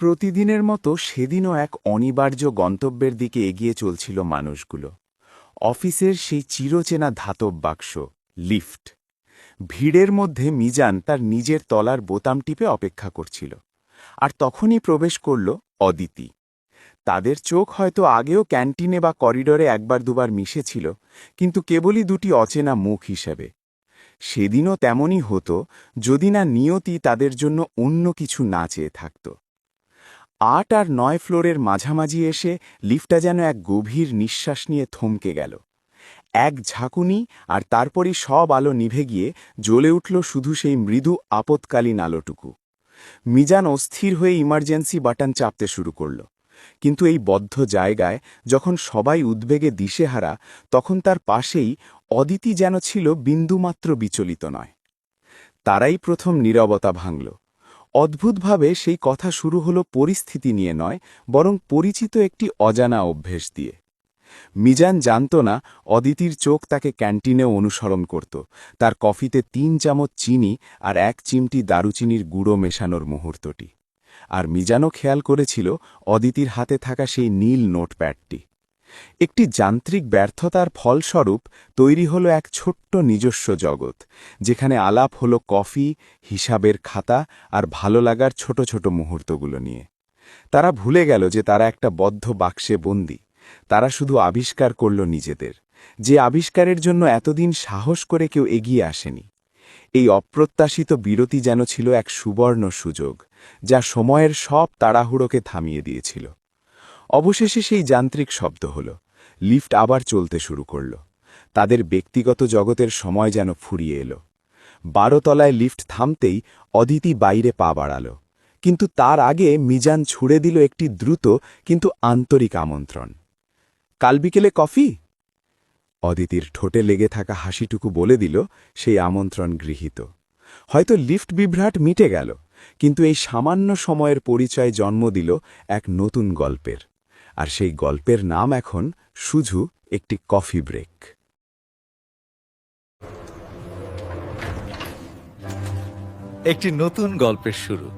প্রতিদিনের মতো সেদিনও এক অনিবার্য গন্তব্যের দিকে এগিয়ে চলছিল মানুষগুলো। অফিসের সেই চিরচেনা ধাতব বাক্স, লিফট। ভিড়ের মধ্যে মিজান তার নিজের তলার বোতাম টিপে অপেক্ষা করছিল। আর তখনই প্রবেশ করল অদিতি। তাদের চোখ হয়তো আগেও ক্যান্টিনে বা করিডোরে একবার দুবার মিশেছিল, কিন্তু কেবলই দুটি অচেনা মুখ হিসেবে। সেদিনও তেমনই হতো যদি না নিয়তি তাদের জন্য অন্য কিছু না চেয়ে থাকত। ৮ আর ৯ ফ্লোরের মাঝামাঝি এসে লিফটটা যেন এক গভীর নিঃশ্বাস নিয়ে থমকে গেল। এক ঝাঁকুনি আর তারপরই সব আলো নিভে গিয়ে জ্বলে উঠল শুধু সেই মৃদু আপৎকালীন আলোটুকু। মিজান অস্থির হয়ে ইমার্জেন্সি বাটন চাপতে শুরু করল, কিন্তু এই বদ্ধ জায়গায় যখন সবাই উদ্বেগে দিশেহারা, তখন তার পাশেই অদিতি যেন ছিল বিন্দুমাত্র বিচলিত নয়। তারাই প্রথম নীরবতা ভাঙল। অদ্ভুতভাবে সেই কথা শুরু হলো পরিস্থিতি নিয়ে নয়, বরং পরিচিত একটি অজানা অভ্যেস দিয়ে। মিজান জানত না অদিতির চোখ তাকে ক্যান্টিনেও অনুসরণ করত, তার কফিতে ৩ চামচ চিনি আর ১ চিমটি দারুচিনির গুঁড়ো মেশানোর মুহূর্তটি। আর মিজানও খেয়াল করেছিল অদিতির হাতে থাকা সেই নীল নোটপ্যাডটি। একটি যান্ত্রিক ব্যর্থতার ফলস্বরূপ তৈরি হলো এক ছোট্ট নিজস্ব জগৎ, যেখানে আলাপ হলো কফি, হিসাবের খাতা আর ভালো লাগার ছোট ছোট মুহূর্তগুলো নিয়ে। তারা ভুলে গেল যে তারা একটা বদ্ধ বাক্সে বন্দী। তারা শুধু আবিষ্কার করল নিজেদের, যে আবিষ্কারের জন্য এতদিন সাহস করে কেউ এগিয়ে আসেনি। এই অপ্রত্যাশিত বিরতি যেন ছিল এক সুবর্ণ সুযোগ, যা সময়ের সব তাড়াহুড়োকে থামিয়ে দিয়েছিল। অবশেষে সেই যান্ত্রিক শব্দ হল, লিফট আবার চলতে শুরু করল। তাদের ব্যক্তিগত জগতের সময় যেন ফুরিয়ে এলো। ১২ তলায় লিফট থামতেই অদিতি বাইরে পা বাড়াল, কিন্তু তার আগে মিজান ছুড়ে দিল একটি দ্রুত কিন্তু আন্তরিক আমন্ত্রণ। কাল বিকেলে কফি? অদিতির ঠোঁটে লেগে থাকা হাসিটুকু বলে দিল সেই আমন্ত্রণ গৃহীত। হয়তো লিফট বিভ্রাট মিটে গেল, কিন্তু এই সামান্য সময়ের পরিচয় জন্ম দিল এক নতুন গল্পের। আর সেই গল্পের নাম এখন শুধু একটি কফি ব্রেক। একটি নতুন গল্পের শুরু,